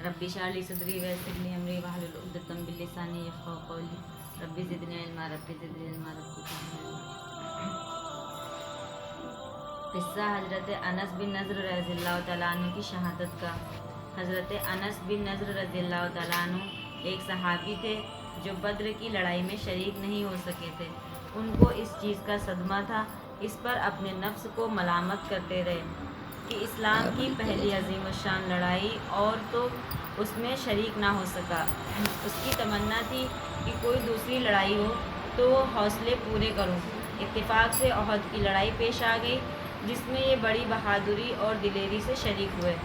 رب اشرح لي صدري ويسر لي امري واحلل عقدة من لساني يفقهوا قولي رب زدنی علما رب زدنی علما رب زدنی علما۔ قصہ حضرت انس بن نضر رضی اللہ تعالیٰ عنہ کی شہادت کا۔ حضرت انس بن نضر رضی اللہ تعالیٰ عنہ ایک صحابی تھے جو بدر کی لڑائی میں شریک نہیں ہو سکے تھے۔ ان کو اس چیز کا صدمہ تھا، اس پر اپنے نفس کو ملامت کرتے رہے کہ اسلام کی پہلی عظیم الشان لڑائی اور تو اس میں شریک نہ ہو سکا۔ اس کی تمنا تھی کہ کوئی دوسری لڑائی ہو تو وہ حوصلے پورے کروں۔ اتفاق سے احد کی لڑائی پیش آ گئی جس میں یہ بڑی بہادری اور دلیری سے شریک ہوئے۔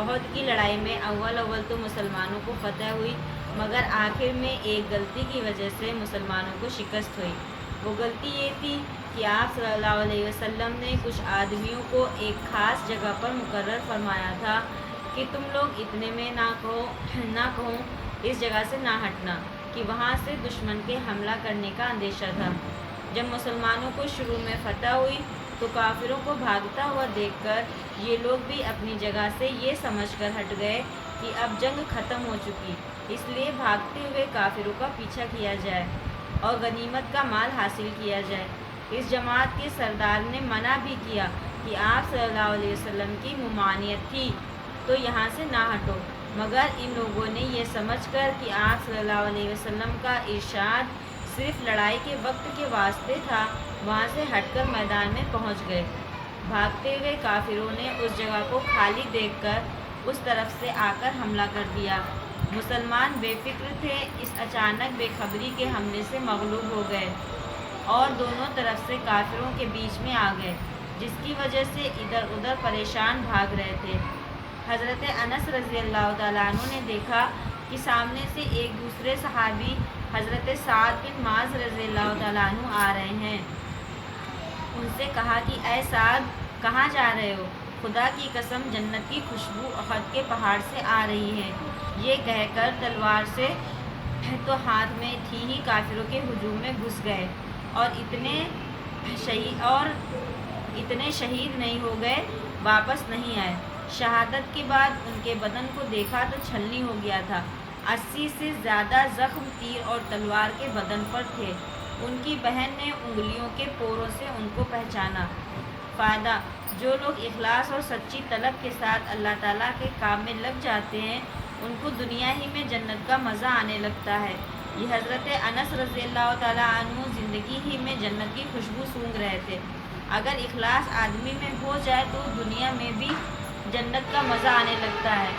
احد کی لڑائی میں اول تو مسلمانوں کو فتح ہوئی، مگر آخر میں ایک غلطی کی وجہ سے مسلمانوں کو شکست ہوئی۔ وہ غلطی یہ تھی کہ آپ صلی اللہ علیہ وسلم نے کچھ آدمیوں کو ایک خاص جگہ پر مقرر فرمایا تھا کہ تم لوگ اتنے میں نہ کہو اس جگہ سے نہ ہٹنا، کہ وہاں سے دشمن کے حملہ کرنے کا اندیشہ تھا۔ جب مسلمانوں کو شروع میں فتح ہوئی تو کافروں کو بھاگتا ہوا دیکھ کر یہ لوگ بھی اپنی جگہ سے یہ سمجھ کر ہٹ گئے کہ اب جنگ ختم ہو چکی، اس لیے بھاگتے ہوئے کافروں کا پیچھا کیا جائے اور غنیمت کا مال حاصل کیا جائے۔ اس جماعت کے سردار نے منع بھی کیا کہ آپ صلی اللہ علیہ وسلم کی ممانعت تھی تو یہاں سے نہ ہٹو، مگر ان لوگوں نے یہ سمجھ کر کہ آپ صلی اللہ علیہ وسلم کا ارشاد صرف لڑائی کے وقت کے واسطے تھا، وہاں سے ہٹ کر میدان میں پہنچ گئے۔ بھاگتے ہوئے کافروں نے اس جگہ کو خالی دیکھ کر اس طرف سے آ کر حملہ کر دیا۔ مسلمان بے فکر تھے، اس اچانک بے خبری کے حملے سے مغلوب ہو گئے اور دونوں طرف سے کافروں کے بیچ میں آ گئے، جس کی وجہ سے ادھر ادھر پریشان بھاگ رہے تھے۔ حضرت انس رضی اللہ تعالیٰ عنہ نے دیکھا کہ سامنے سے ایک دوسرے صحابی حضرت سعد بن معاذ رضی اللہ تعالیٰ عنہ آ رہے ہیں۔ ان سے کہا کہ اے سعد، کہاں جا رہے ہو؟ خدا کی قسم جنت کی خوشبو احد کے پہاڑ سے آ رہی ہے۔ یہ کہہ کر تلوار سے تو ہاتھ میں تھی ہی کافروں کے ہجوم میں گھس گئے اور اتنے شہید نہیں ہو گئے، واپس نہیں آئے۔ شہادت کے بعد ان کے بدن کو دیکھا تو چھلنی ہو گیا تھا۔ 80 سے زیادہ زخم تیر اور تلوار کے بدن پر تھے۔ ان کی بہن نے انگلیوں کے پوروں سے ان کو پہچانا۔ فائدہ: جو لوگ اخلاص اور سچی طلب کے ساتھ اللہ تعالیٰ کے کام میں لگ جاتے ہیں، ان کو دنیا ہی میں جنت کا مزہ آنے لگتا ہے۔ یہ حضرت انس رضی اللہ تعالیٰ عنہ زندگی ہی میں جنت کی خوشبو سونگھ رہے تھے۔ اگر اخلاص آدمی میں ہو جائے تو دنیا میں بھی جنت کا مزہ آنے لگتا ہے۔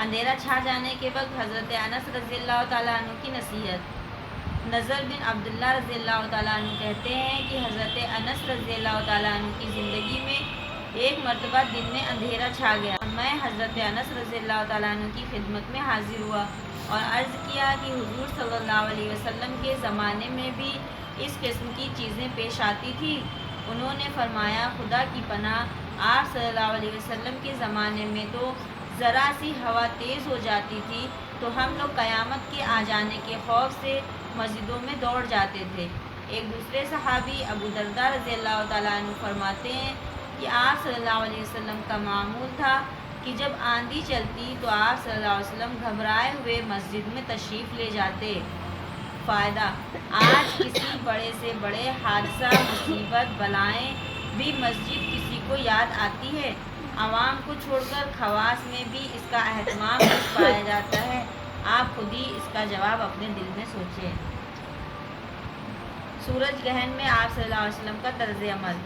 اندھیرا چھا جانے کے وقت حضرت انس رضی اللہ تعالیٰ عنہ کی نصیحت۔ نضر بن عبداللہ رضی اللہ تعالیٰ عنہ کہتے ہیں کہ حضرت انس رضی اللہ تعالیٰ عنہ کی زندگی میں ایک مرتبہ دن میں اندھیرا چھا گیا۔ میں حضرت انس رضی اللہ تعالیٰ عنہ کی خدمت میں حاضر ہوا اور عرض کیا کہ حضور صلی اللہ علیہ وسلم کے زمانے میں بھی اس قسم کی چیزیں پیش آتی تھی؟ انہوں نے فرمایا، خدا کی پناہ، آپ صلی اللہ علیہ وسلم کے زمانے میں تو ذرا سی ہوا تیز ہو جاتی تھی تو ہم لوگ قیامت کے آ جانے کے خوف سے مسجدوں میں دوڑ جاتے تھے۔ ایک دوسرے صحابی ابو درداء رضی اللہ تعالیٰ عنہ فرماتے ہیں کہ آپ صلی اللہ علیہ وسلم کا معمول تھا کہ جب آندھی چلتی تو آپ صلی اللہ علیہ وسلم گھبرائے ہوئے مسجد میں تشریف لے جاتے۔ فائدہ: آج کسی بڑے سے بڑے حادثہ، مصیبت، بلائیں بھی مسجد کسی کو یاد آتی ہے؟ عوام کو چھوڑ کر خواص میں بھی اس کا اہتمام کچھ پایا جاتا ہے؟ آپ خود ہی اس کا جواب اپنے دل میں سوچیں۔ سورج گرہن میں آپ صلی اللہ علیہ وسلم کا طرز عمل۔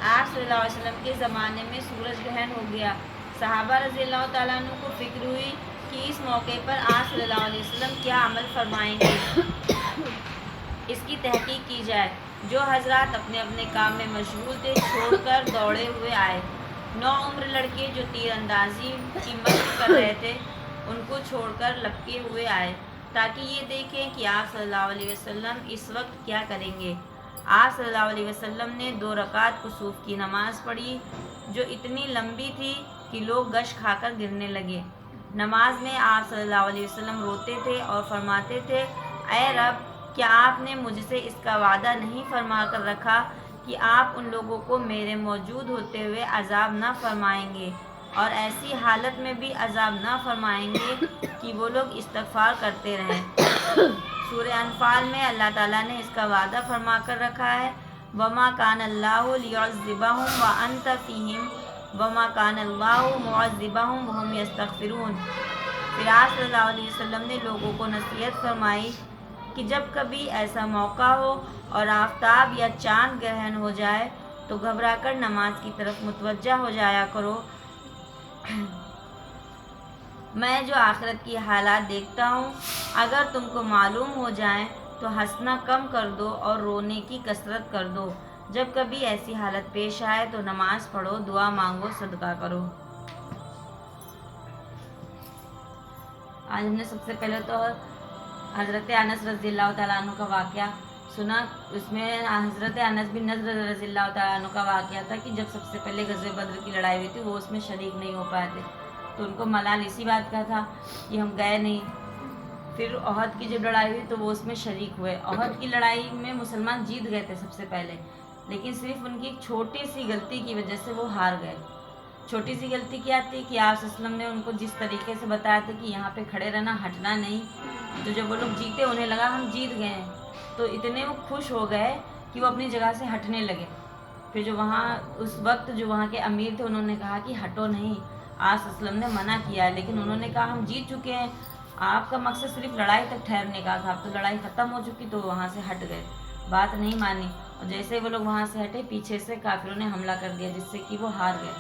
آپ صلی اللہ علیہ وسلم کے زمانے میں سورج گرہن ہو گیا۔ صحابہ رضی اللہ تعالیٰ عنہ کو فکر ہوئی کہ اس موقع پر آپ صلی اللہ علیہ وسلم کیا عمل فرمائیں گے، اس کی تحقیق کی جائے۔ جو حضرات اپنے اپنے کام میں مشغول تھے چھوڑ کر دوڑے ہوئے آئے۔ نوعمر لڑکے جو تیر اندازی کی مشق کر رہے تھے ان کو چھوڑ کر لپکے ہوئے آئے تاکہ یہ دیکھیں کہ آپ صلی اللہ علیہ وسلم اس وقت کیا کریں گے۔ آپ صلی اللہ علیہ وسلم نے 2 رکعت کسوف کی نماز پڑھی جو اتنی لمبی تھی کہ لوگ غش کھا کر گرنے لگے۔ نماز میں آپ صلی اللہ علیہ وسلم روتے تھے اور فرماتے تھے، اے رب، کیا آپ نے مجھ سے اس کا وعدہ نہیں فرما کر رکھا کہ آپ ان لوگوں کو میرے موجود ہوتے ہوئے عذاب نہ فرمائیں گے اور ایسی حالت میں بھی عذاب نہ فرمائیں گے کہ وہ لوگ استغفار کرتے رہیں۔ سورہ انفال میں اللہ تعالیٰ نے اس کا وعدہ فرما کر رکھا ہے، وَمَا كَانَ اللَّهُ لِيُعَذِّبَهُمْ وَأَنْتَ فِيهِمْ وَمَا كَانَ اللَّهُ مُعَذِّبَهُمْ وَهُمْ يَسْتَغْفِرُونَ۔ پھر آپ صلی اللہ علیہ وسلم نے لوگوں کو نصیحت فرمائی کہ جب کبھی ایسا موقع ہو اور آفتاب یا چاند گرہن ہو جائے تو گھبرا کر نماز کی طرف متوجہ ہو جایا کرو۔ میں جو آخرت کی حالات دیکھتا ہوں، اگر تم کو معلوم ہو جائیں تو ہنسنا کم کر دو اور رونے کی کثرت کر دو۔ جب کبھی ایسی حالت پیش آئے تو نماز پڑھو، دعا مانگو، صدقہ کرو۔ آج ہم نے سب سے پہلے تو حضرت انس رضی اللہ تعالیٰ عنہ کا واقعہ سنا۔ اس میں حضرت انس بن نضر رضی اللہ تعالیٰ عنہ کا واقعہ تھا کہ جب سب سے پہلے غزوہ بدر کی لڑائی ہوئی تھی وہ اس میں شریک نہیں ہو پائے تھے، تو ان کو ملال اسی بات کا تھا کہ ہم گئے نہیں۔ پھر احد کی جب لڑائی ہوئی تو وہ اس میں شریک ہوئے۔ احد کی لڑائی میں مسلمان جیت گئے تھے سب سے پہلے، لیکن صرف ان کی ایک چھوٹی سی غلطی کی وجہ سے وہ ہار گئے۔ چھوٹی سی غلطی کیا تھی کہ آپ صلی اللہ علیہ وسلم نے ان کو جس طریقے سے بتایا تھا کہ یہاں پہ کھڑے رہنا، ہٹنا نہیں، تو جب وہ لوگ جیتے انہیں لگا ہم جیت گئے ہیں، تو اتنے وہ خوش ہو گئے کہ وہ اپنی جگہ سے ہٹنے لگے۔ پھر جو وہاں اس وقت جو وہاں کے امیر تھے انہوں نے کہا کہ ہٹو نہیں، آپ صلی اللہ علیہ وسلم نے منع کیا ہے، لیکن انہوں نے کہا ہم جیت چکے ہیں، آپ کا مقصد صرف لڑائی تک ٹھہرنے کا تھا، اب تو لڑائی ختم ہو چکی، تو وہاں سے ہٹ گئے، بات نہیں مانی۔ اور جیسے وہ لوگ وہاں سے ہٹے پیچھے سے کافروں نے حملہ کر دیا جس سے کہ وہ ہار گئے۔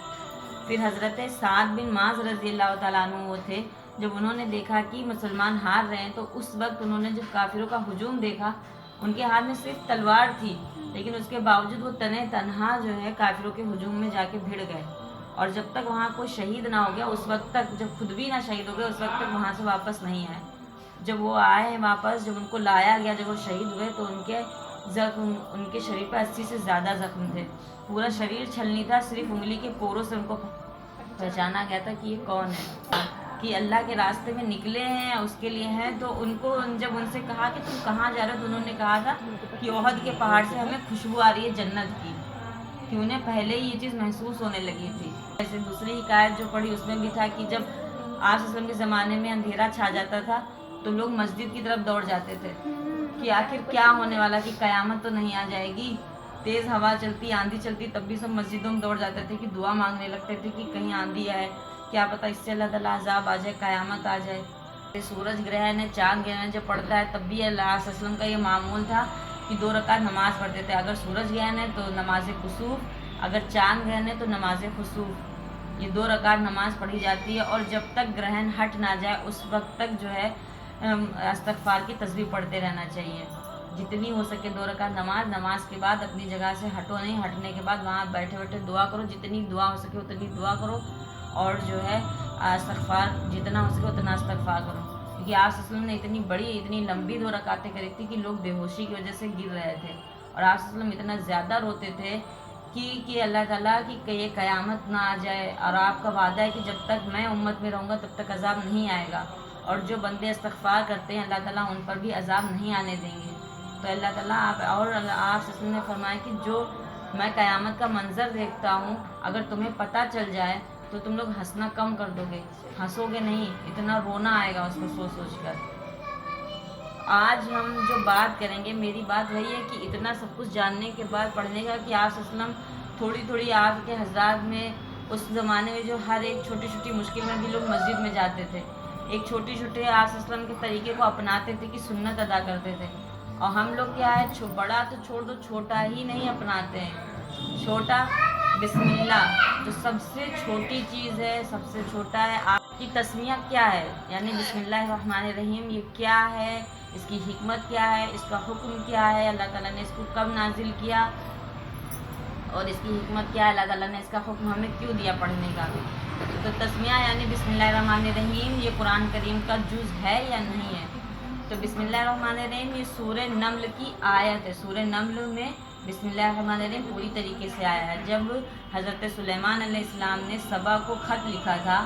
پھر حضرت سعد بن معاذ رضی اللہ تعالیٰ عنہ وہ تھے، جب انہوں نے دیکھا کہ مسلمان ہار رہے ہیں تو اس وقت انہوں نے جب کافروں کا ہجوم دیکھا، ان کے ہاتھ میں صرف تلوار تھی، لیکن اس کے باوجود وہ تنہا جو ہے کافروں کے ہجوم میں جا کے بھڑ گئے، اور جب تک وہاں کوئی شہید نہ ہو گیا اس وقت تک، جب خود بھی نہ شہید ہو گئے اس وقت تک وہاں سے واپس نہیں آئے۔ جب وہ آئے واپس، جب ان کو لایا گیا، جب وہ شہید ہوئے تو ان کے شریر پر 80 سے زیادہ زخم تھے، پورا شریر چھلنی تھا، صرف انگلی کے پوروں سے ان کو پہچانا گیا تھا کہ یہ کون ہے، کہ اللہ کے راستے میں نکلے ہیں اس کے لیے ہیں۔ تو ان کو جب ان سے کہا کہ تم کہاں جا رہے ہو، تو انہوں نے کہا تھا کہ احد کے پہاڑ سے ہمیں خوشبو آ رہی ہے جنت کی، کہ انہیں پہلے ہی یہ چیز محسوس ہونے لگی تھی۔ ایسے دوسری حکایت جو پڑھی اس میں بھی تھا کہ جب آپ صلی اللہ علیہ وسلم کے زمانے میں اندھیرا چھا جاتا تھا تو لوگ مسجد کی طرف دوڑ جاتے تھے کہ آخر کیا ہونے والا، کہ قیامت تو نہیں آ جائے گی، تیز ہوا چلتی، آندھی چلتی، تب بھی سب مسجدوں میں دوڑ جاتے تھے کہ دعا مانگنے لگتے تھے کہ کہیں آندھی آئے، کیا پتہ اس سے اللہ تعالیٰ عذاب آ جائے، قیامت آ جائے۔ سورج گرہن ہے، چاند گرہن جب پڑتا ہے تب بھی اللہ صلی اللہ علیہ وسلم کا یہ معمول تھا کہ 2 رکعت نماز پڑھتے تھے، اگر سورج گرہن ہے تو نماز کسوف، اگر چاند گرہن ہے تو نماز خسوف، یہ 2 رکعت نماز پڑھی جاتی ہے، اور جب تک گرہن ہٹ نہ جائے اس وقت تک جو ہے استغفار کی تسبیح پڑھتے رہنا چاہیے۔ جتنی ہو سکے 2 رکعت نماز کے بعد اپنی جگہ سے ہٹو نہیں، ہٹنے کے بعد وہاں بیٹھے بیٹھے دعا کرو، جتنی دعا ہو سکے اتنی دعا کرو، اور جو ہے استغفار جتنا ہو سکے اتنا استغفار کرو، کیونکہ آپ صلی اللہ علیہ وسلم نے اتنی لمبی 2 رکعتیں کری تھی کہ لوگ بے ہوشی کی وجہ سے گر رہے تھے، اور آپ صلی اللہ علیہ وسلم اتنا زیادہ روتے تھے کہ اللہ تعالیٰ کی یہ قیامت نہ آ جائے، اور آپ کا وعدہ ہے کہ جب تک میں امت میں رہوں گا تب تک عذاب نہیں آئے گا، اور جو بندے استغفار کرتے ہیں اللہ تعالیٰ ان پر بھی عذاب نہیں آنے دیں گے۔ تو اللہ تعالیٰ آپ صلی اللہ علیہ وسلم نے فرمایا کہ جو میں قیامت کا منظر دیکھتا ہوں اگر تمہیں پتہ چل جائے تو تم لوگ ہنسنا کم کر دو گے، ہنسو گے نہیں، اتنا رونا آئے گا اس کو سوچ سوچ کر۔ آج ہم جو بات کریں گے، میری بات وہی ہے کہ اتنا سب کچھ جاننے کے بعد پڑھنے کا کہ آپ صلی اللہ علیہ وسلم تھوڑی تھوڑی آپ کے حضرات میں اس زمانے میں جو ہر ایک چھوٹی چھوٹی مشکل میں بھی لوگ مسجد میں جاتے تھے، ایک چھوٹی چھوٹی آپ صلی اللہ علیہ وسلم کے طریقے کو اپناتے تھے کہ سنت ادا کرتے تھے، اور ہم لوگ کیا ہے بڑا تو چھوڑ دو، چھوٹا ہی نہیں اپناتے ہیں۔ چھوٹا بسم اللہ جو سب سے چھوٹی چیز ہے، سب سے چھوٹا ہے۔ آپ کی تسمیہ کیا ہے، یعنی بسم اللہ الرحمن الرحیم، یہ کیا ہے، اس کی حکمت کیا ہے، اس کا حکم کیا ہے، اللہ تعالیٰ نے اس کو کب نازل کیا، اور اس کی حکمت کیا ہے، اللہ تعالیٰ نے اس کا حکم ہمیں کیوں دیا پڑھنے کا۔ تو تسمیہ یعنی بسم اللہ الرحمن الرحیم یہ قرآن کریم کا جز ہے یا نہیں ہے؟ تو بسم اللہ الرحمن الرحیم یہ سورہ نمل کی آیت ہے، سورہ نمل میں بسم اللہ الرحمن الرحیم پوری طریقے سے آیا ہے۔ جب حضرت سلیمان علیہ السلام نے سبا کو خط لکھا تھا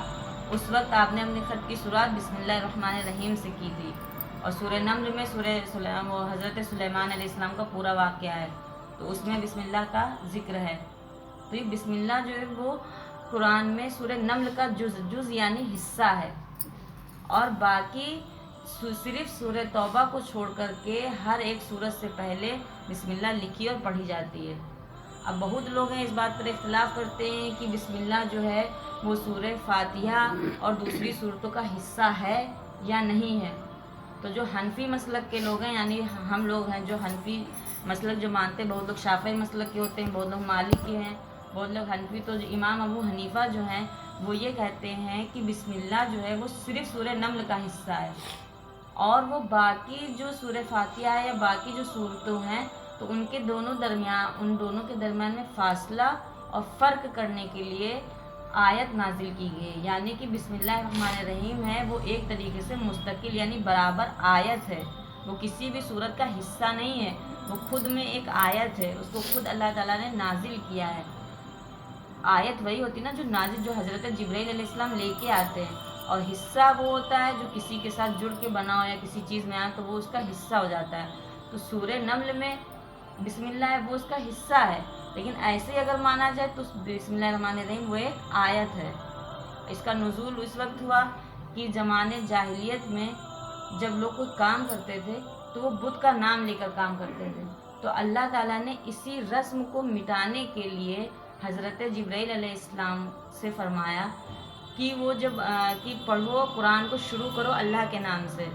اس وقت آپ نے اپنے خط کی شروعات بسم اللہ الرحمن الرحیم سے کی تھی، اور سورہ نمل میں حضرت سلیمان علیہ السلام کا پورا واقعہ ہے، تو اس میں بسم اللہ کا ذکر ہے۔ تو یہ بسم اللہ جو ہے وہ قرآن میں سورہ نمل کا جز یعنی حصہ ہے، اور باقی صرف سورہ توبہ کو چھوڑ کر کے ہر ایک سورت سے پہلے بسم اللہ لکھی اور پڑھی جاتی ہے۔ اب بہت لوگ ہیں اس بات پر اختلاف کرتے ہیں کہ بسم اللہ جو ہے وہ سورہ فاتحہ اور دوسری صورتوں کا حصہ ہے یا نہیں ہے۔ تو جو حنفی مسلک کے لوگ ہیں، یعنی ہم لوگ ہیں جو حنفی مسلک جو مانتے ہیں، بہت لوگ شافعی مسلک کے ہوتے ہیں، بہت لوگ مالکی ہیں، بہت لوگ حنفی، تو جو امام ابو حنیفہ جو ہیں وہ یہ کہتے ہیں کہ بسم اللہ جو ہے وہ صرف سورہ نمل کا حصہ ہے، اور وہ باقی جو سورہ فاتحہ ہے یا باقی جو صورتوں ہیں تو ان دونوں کے درمیان میں فاصلہ اور فرق کرنے کے لیے آیت نازل کی گئی ہے، یعنی کہ بسم اللہ الرحمن الرحیم ہے وہ ایک طریقے سے مستقل یعنی برابر آیت ہے، وہ کسی بھی صورت کا حصہ نہیں ہے، وہ خود میں ایک آیت ہے، اس کو خود اللہ تعالیٰ نے نازل کیا ہے۔ آیت وہی ہوتی نا جو حضرت جبرائیل علیہ السلام لے کے آتے ہیں، اور حصہ وہ ہوتا ہے جو کسی کے ساتھ جڑ کے بنا ہو یا کسی چیز میں آئے تو وہ اس کا حصہ ہو جاتا ہے۔ تو سورہ نمل میں بسم اللہ ہے وہ اس کا حصہ ہے، لیکن ایسے اگر مانا جائے تو بسم اللہ الرحمن الرحیم وہ ایک آیت ہے۔ اس کا نزول اس وقت ہوا کہ زمانے جاہلیت میں جب لوگ کوئی کام کرتے تھے تو وہ بت کا نام لے کر کام کرتے تھے، تو اللہ تعالیٰ نے اسی رسم کو مٹانے کے لیے حضرت جبرائیل علیہ السلام سے فرمایا کہ وہ جب کہ پڑھو قرآن کو شروع کرو اللہ کے نام سے،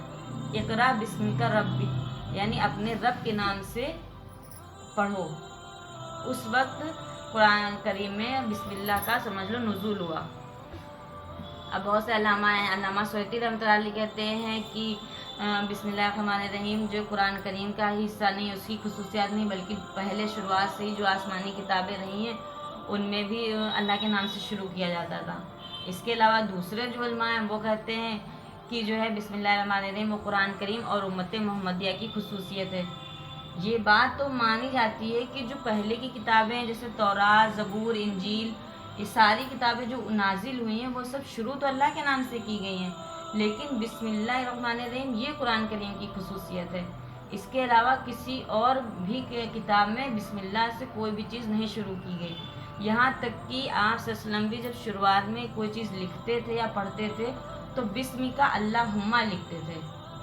اقرا بسمک ربی، یعنی اپنے رب کے نام سے پڑھو۔ اس وقت قرآن کریم میں بسم اللہ کا سمجھ لو نزول ہوا۔ اب بہت سے علامہ ہیں، علامہ سیوطی رحمۃ اللہ علیہ کہتے ہیں کہ بسم اللہ الرحمن الرحیم جو قرآن کریم کا ہی حصہ نہیں، اس کی خصوصیات نہیں، بلکہ پہلے شروعات سے ہی جو آسمانی کتابیں رہی ہیں ان میں بھی اللہ کے نام سے شروع کیا جاتا تھا۔ اس کے علاوہ دوسرے جو علماء ہیں وہ کہتے ہیں کہ جو ہے بسم اللہ الرحمن الرحیم وہ قرآن کریم اور امت محمدیہ کی خصوصیت ہے۔ یہ بات تو مانی جاتی ہے کہ جو پہلے کی کتابیں جیسے تورات، زبور، انجیل، یہ ساری کتابیں جو نازل ہوئی ہیں وہ سب شروع تو اللہ کے نام سے کی گئی ہیں، لیکن بسم اللہ الرحمن الرحیم یہ قرآن کریم کی خصوصیت ہے۔ اس کے علاوہ کسی اور بھی کتاب میں بسم اللہ سے کوئی بھی چیز نہیں شروع کی گئی، یہاں تک کہ آپ صلی اللہ علیہ وسلم بھی جب شروعات میں کوئی چیز لکھتے تھے یا پڑھتے تھے تو بسم کا اللہم لکھتے تھے،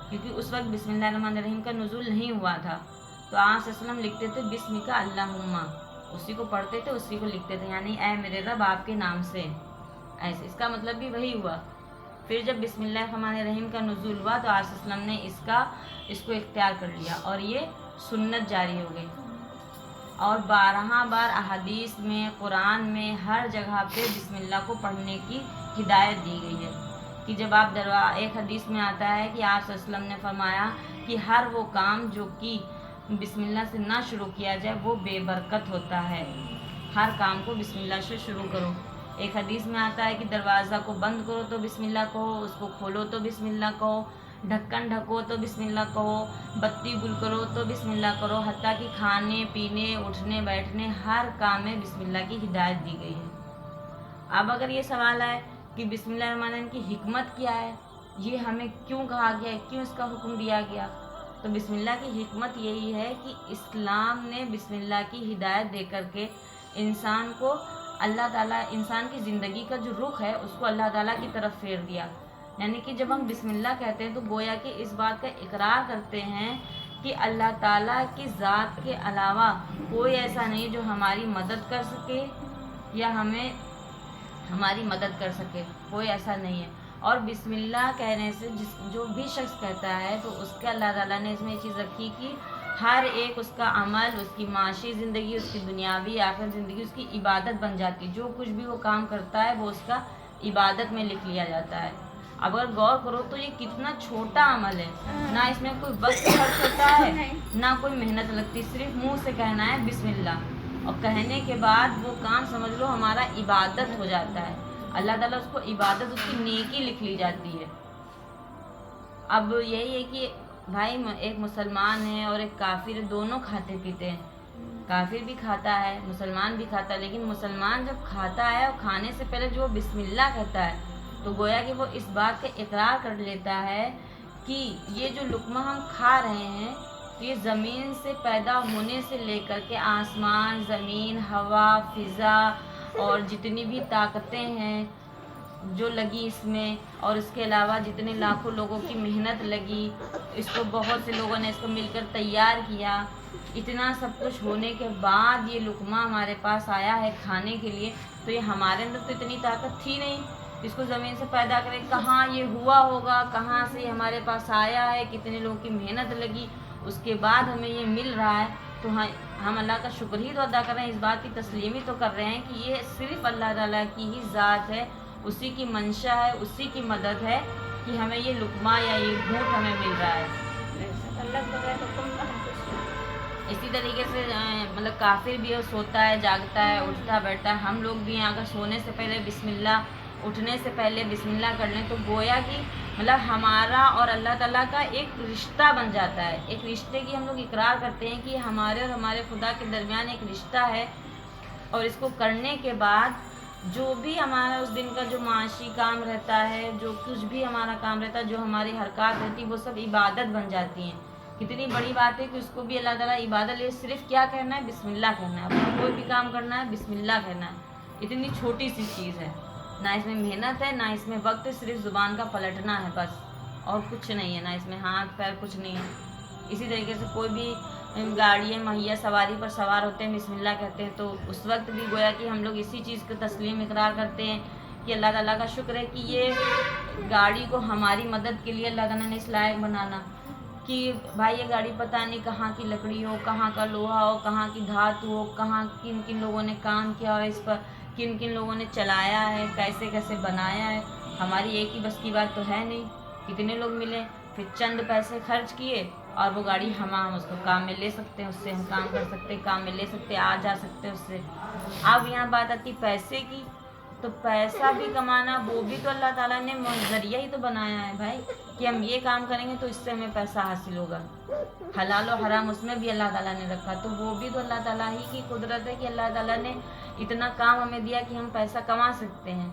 کیونکہ اس وقت بسم اللہ الرحمن الرحیم کا نزول نہیں ہوا تھا، تو آپ صلی اللہ علیہ وسلم لکھتے تھے بسم کا اللہم، اسی کو پڑھتے تھے، اسی کو لکھتے تھے، یعنی اے میرے رب آپ کے نام سے، ایسے اس کا مطلب بھی وہی ہوا۔ پھر جب بسم اللہ الرحمن الرحیم کا نزول ہوا تو آپ صلی اللہ علیہ وسلم نے اس کو اختیار کر لیا اور یہ سنت جاری ہو گئی، اور 12 بار احادیث میں، قرآن میں، ہر جگہ پہ بسم اللہ کو پڑھنے کی ہدایت دی گئی ہے، کہ جب آپ ایک حدیث میں آتا ہے کہ آپ صلی اللہ علیہ وسلم نے فرمایا کہ ہر وہ کام جو کہ بسم اللہ سے نہ شروع کیا جائے وہ بے برکت ہوتا ہے، ہر کام کو بسم اللہ سے شروع کرو۔ ایک حدیث میں آتا ہے کہ دروازہ کو بند کرو تو بسم اللہ کہو، اس کو کھولو تو بسم اللہ کہو، ڈھکن ڈھکو تو بسم اللہ کہو، بتی گل کرو تو بسم اللہ کرو، حتیٰ کہ کھانے پینے اٹھنے بیٹھنے ہر کام میں بسم اللہ کی ہدایت دی گئی ہے۔ اب اگر یہ سوال ہے کہ بسم اللہ الرحمن الرحیم کی حکمت کیا ہے، یہ ہمیں کیوں کہا گیا ہے، کیوں اس کا حکم دیا گیا، تو بسم اللہ کی حکمت یہی ہے کہ اسلام نے بسم اللہ کی ہدایت دے کر کے انسان کو اللہ تعالیٰ، انسان کی زندگی کا جو رخ ہے اس کو اللہ تعالیٰ کی طرف پھیر دیا، یعنی کہ جب ہم بسم اللہ کہتے ہیں تو گویا کہ اس بات کا اقرار کرتے ہیں کہ اللہ تعالیٰ کی ذات کے علاوہ کوئی ایسا نہیں جو ہماری مدد کر سکے یا ہمیں ہماری مدد کر سکے، کوئی ایسا نہیں ہے۔ اور بسم اللہ کہنے سے جو بھی شخص کہتا ہے تو اس کے اللہ تعالیٰ نے اس میں یہ چیز رکھی کہ ہر ایک اس کا عمل، اس کی معاشی زندگی، اس کی دنیاوی آخرت زندگی اس کی عبادت بن جاتی، جو کچھ بھی وہ کام کرتا ہے وہ اس کا عبادت میں لکھ لیا جاتا ہے۔ اب اگر غور کرو تو یہ کتنا چھوٹا عمل ہے، نہ اس میں کوئی وقت خرچ ہوتا ہے نہ کوئی محنت لگتی، صرف منہ سے کہنا ہے بسم اللہ، اور کہنے کے بعد وہ کام سمجھ لو ہمارا عبادت ہو جاتا ہے، اللہ تعالیٰ اس کو عبادت، اس کی نیکی لکھ لی جاتی ہے۔ اب یہی ہے کہ بھائی ایک مسلمان ہے اور ایک کافر ہے، دونوں کھاتے پیتے ہیں، کافر بھی کھاتا ہے مسلمان بھی کھاتا ہے، لیکن مسلمان جب کھاتا ہے اور کھانے سے پہلے جو بسم اللہ کہتا ہے تو گویا کہ وہ اس بات کا اقرار کر لیتا ہے کہ یہ جو لقمہ ہم کھا رہے ہیں یہ زمین سے پیدا ہونے سے لے کر کے آسمان، زمین، ہوا، فضا، اور جتنی بھی طاقتیں ہیں جو لگی اس میں، اور اس کے علاوہ جتنے لاکھوں لوگوں کی محنت لگی، اس کو بہت سے لوگوں نے اس کو مل کر تیار کیا، اتنا سب کچھ ہونے کے بعد یہ لقمہ ہمارے پاس آیا ہے کھانے کے لیے، تو یہ ہمارے اندر تو اتنی طاقت تھی نہیں اس کو زمین سے پیدا کرے، کہاں یہ ہوا ہوگا، کہاں سے یہ ہمارے پاس آیا ہے، کتنے لوگوں کی محنت لگی، اس کے بعد ہمیں یہ مل رہا ہے۔ تو ہم اللہ کا شکر ہی تو ادا کر رہے ہیں، اس بات کی تسلیم ہی تو کر رہے ہیں کہ یہ صرف اللہ تعالیٰ کی ہی ذات ہے، اسی کی منشا ہے، اسی کی مدد ہے کہ ہمیں یہ لقمہ یا یہ گھونٹ ہمیں مل رہا ہے۔ اسی طریقے سے مطلب کافر بھی سوتا ہے، جاگتا ہے، اٹھتا بیٹھتا ہے، ہم لوگ بھی اگر سونے سے پہلے بسم اللہ، اٹھنے سے پہلے بسم اللہ کر لیں تو گویا کہ مطلب ہمارا اور اللہ تعالیٰ کا ایک رشتہ بن جاتا ہے، ایک رشتے کی ہم لوگ اقرار کرتے ہیں کہ ہمارے اور ہمارے خدا کے درمیان ایک رشتہ ہے، اور اس کو کرنے کے بعد جو بھی ہمارا اس دن کا جو معاشی کام رہتا ہے، جو کچھ بھی ہمارا کام رہتا ہے، جو ہماری حرکات رہتی ہیں، وہ سب عبادت بن جاتی ہیں۔ کتنی بڑی بات ہے کہ اس کو بھی اللہ تعالیٰ عبادت لے، صرف کیا کہنا ہے؟ بسم اللہ کہنا ہے، اپنا کوئی بھی کام کرنا ہے بسم اللہ کہنا ہے، اتنی چھوٹی سی چیز ہے، نہ اس میں محنت ہے، نہ اس میں وقت ہے، صرف زبان کا پلٹنا ہے بس، اور کچھ نہیں ہے، نہ اس میں ہاتھ پیر کچھ نہیں ہے۔ اسی طریقے سے کوئی بھی گاڑی مہیا سواری پر سوار ہوتے ہیں بسم اللہ کہتے ہیں، تو اس وقت بھی گویا کہ ہم لوگ اسی چیز کو تسلیم اقرار کرتے ہیں کہ اللہ تعالیٰ کا شکر ہے کہ یہ گاڑی کو ہماری مدد کے لیے اللہ تعالیٰ نے اس لائق بنانا کہ بھائی یہ گاڑی پتہ نہیں کہاں کی لکڑی ہو، کہاں کا لوہا ہو، کہاں کی دھات ہو، کہاں کن کن لوگوں نے کام کیا ہو اس پر، کن کن لوگوں نے چلایا ہے، کیسے کیسے بنایا ہے، ہماری ایک ہی بس کی بات تو ہے نہیں، کتنے لوگ ملے، پھر چند پیسے خرچ کیے اور وہ گاڑی ہم اس کو کام میں لے سکتے ہیں، اس سے ہم کام کر سکتے ہیں، کام میں لے سکتے ہیں، آ جا سکتے ہیں اس سے۔ اب یہاں بات آتی پیسے کی، تو پیسہ بھی کمانا وہ بھی تو اللہ تعالیٰ نے ذریعہ ہی تو بنایا ہے بھائی، کہ ہم یہ کام کریں گے تو اس سے ہمیں پیسہ حاصل ہوگا، حلال و حرام اس میں بھی اللہ تعالیٰ نے رکھا، تو وہ بھی تو اللہ تعالیٰ ہی کی قدرت ہے کہ اللہ تعالیٰ نے اتنا کام ہمیں دیا کہ ہم پیسہ کما سکتے ہیں۔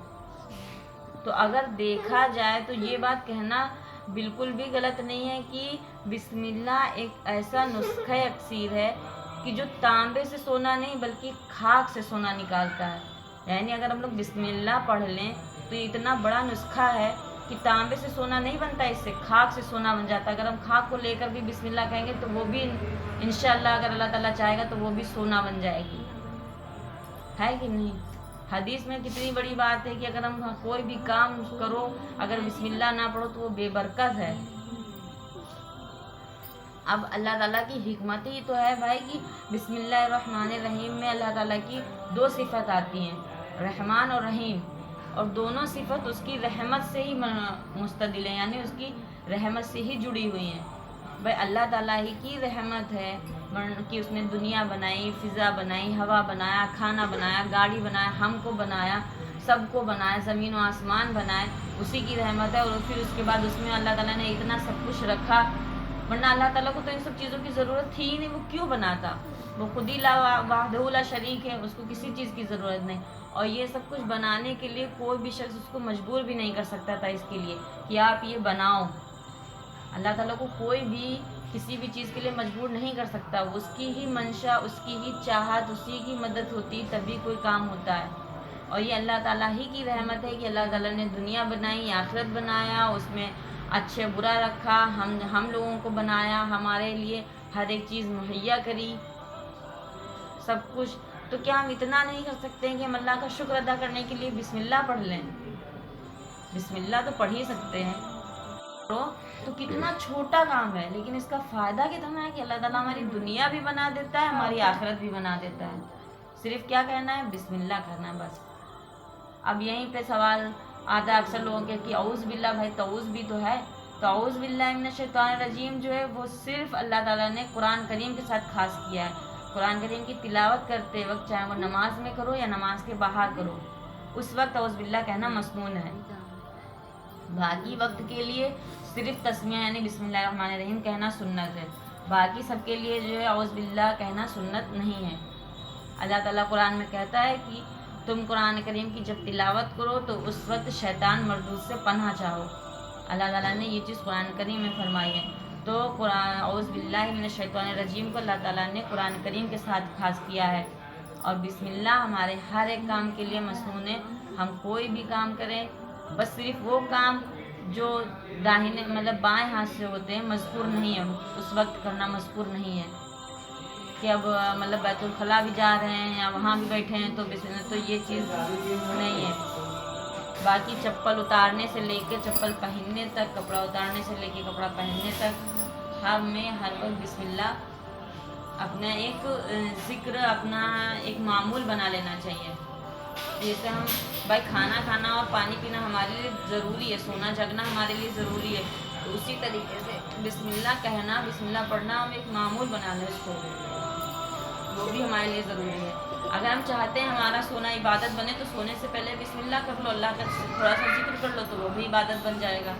تو اگر دیکھا جائے تو یہ بات کہنا بالکل بھی غلط نہیں ہے کہ بسم اللہ ایک ایسا نسخہ اکسیر ہے کہ جو تانبے سے سونا نہیں بلکہ خاک سے سونا نکالتا ہے، یعنی اگر ہم لوگ بسم اللہ پڑھ لیں تو یہ اتنا بڑا نسخہ ہے کہ تانبے سے سونا نہیں بنتا، اس سے خاک سے سونا بن جاتا ہے۔ اگر ہم خاک کو لے کر بھی بسم اللہ کہیں گے تو وہ بھی انشاءاللہ اگر اللہ تعالیٰ چاہے گا تو وہ بھی سونا بن جائے گی، ہے کہ نہیں؟ حدیث میں کتنی بڑی بات ہے کہ اگر ہم کوئی بھی کام کرو اگر بسم اللہ نہ پڑھو تو وہ بے برکت ہے۔ اب اللہ تعالیٰ کی حکمت ہی تو ہے بھائی کہ بسم اللہ الرحمن الرحیم میں اللہ تعالیٰ کی دو صفت آتی ہیں، رحمان اور رحیم، اور دونوں صفت اس کی رحمت سے ہی مستدل ہیں، یعنی اس کی رحمت سے ہی جڑی ہوئی ہیں۔ بھائی اللہ تعالیٰ ہی کی رحمت ہے کہ اس نے دنیا بنائی، فضا بنائی، ہوا بنایا، کھانا بنایا، گاڑی بنایا، ہم کو بنایا، سب کو بنایا، زمین و آسمان بنائے، اسی کی رحمت ہے، اور پھر اس کے بعد اس میں اللہ تعالیٰ نے اتنا سب کچھ رکھا، ورنہ اللہ تعالیٰ کو تو ان سب چیزوں کی ضرورت تھی ہی نہیں، وہ کیوں بناتا؟ وہ خود ہی وحدہ لا شریک ہے، اس کو کسی چیز کی ضرورت نہیں، اور یہ سب کچھ بنانے کے لیے کوئی بھی شخص اس کو مجبور بھی نہیں کر سکتا تھا اس کے لیے کہ آپ یہ بناؤ۔ اللہ تعالیٰ کو کوئی بھی کسی بھی چیز کے لیے مجبور نہیں کر سکتا، اس کی ہی منشا، اس کی ہی چاہت، اسی کی مدد ہوتی تبھی کوئی کام ہوتا ہے، اور یہ اللہ تعالیٰ ہی کی رحمت ہے کہ اللہ تعالیٰ نے دنیا بنائی، آخرت بنایا، اس میں اچھے برا رکھا، ہم لوگوں کو بنایا، ہمارے لیے ہر ایک چیز مہیا کری، سب کچھ۔ تو کیا ہم اتنا نہیں کر سکتے ہیں کہ ہم اللہ کا شکر ادا کرنے کے لیے بسم اللہ پڑھ لیں؟ بسم اللہ تو پڑھ ہی سکتے ہیں، تو کتنا چھوٹا کام ہے، لیکن اس کا فائدہ کتنا ہے کہ اللہ تعالیٰ ہماری دنیا بھی بنا دیتا ہے، ہماری آخرت بھی بنا دیتا ہے، صرف کیا کہنا ہے؟ بسم اللہ کہنا ہے بس۔ اب یہیں پہ سوال آتا ہے اکثر لوگوں کے کہ اعوذ باللہ، بھائی تعوذ بھی تو ہے، تو اعوذ باللہ من الشیطان الرجیم جو ہے وہ صرف اللہ تعالیٰ نے قرآن کریم کے ساتھ خاص کیا ہے۔ قرآن کریم کی تلاوت کرتے وقت چاہے وہ نماز میں کرو یا نماز کے باہر کرو، اس وقت اعوذ باللہ کہنا مسنون ہے۔ باقی وقت کے لیے صرف تسمیہ یعنی بسم اللہ الرحمن الرحیم کہنا سنت ہے، باقی سب کے لیے جو ہے اعوذ باللہ کہنا سنت نہیں ہے۔ اللہ تعالیٰ قرآن میں کہتا ہے کہ تم قرآن کریم کی جب تلاوت کرو تو اس وقت شیطان مردود سے پناہ چاہو، اللہ تعالیٰ نے یہ چیز قرآن کریم میں فرمائی ہے۔ تو قرآن اعوذ باللہ من الشیطان الرجیم کو اللہ تعالیٰ نے قرآن کریم کے ساتھ خاص کیا ہے، اور بسم اللہ ہمارے ہر ایک کام کے لیے مسنون ہے. ہم کوئی بھی کام کریں بس صرف وہ کام جو داہنے مطلب بائیں ہاتھ سے ہوتے ہیں مذکور نہیں ہے، اس وقت کرنا مذکور نہیں ہے کہ اب مطلب بیت الخلاء بھی جا رہے ہیں یا وہاں بھی بیٹھے ہیں تو بسم اللہ، تو یہ چیز نہیں ہے. باقی چپل اتارنے سے لے کے چپل پہننے تک، کپڑا اتارنے سے لے کے کپڑا پہننے تک ہمیں ہر وقت بسم اللہ اپنا ایک ذکر، اپنا ایک معمول بنا لینا چاہیے. جیسے ہم بھائی کھانا کھانا اور پانی پینا ہمارے لیے ضروری ہے، سونا جگنا ہمارے لیے ضروری ہے، تو اسی طریقے سے بسم اللہ کہنا، بسم اللہ پڑھنا ہم ایک معمول بنا لیں اس کو، وہ بھی ہمارے لیے ضروری ہے. اگر ہم چاہتے ہیں ہمارا سونا عبادت بنے تو سونے سے پہلے بسم اللہ کر لو، اللہ کا تھوڑا سا ذکر کر لو تو وہ بھی عبادت بن جائے گا.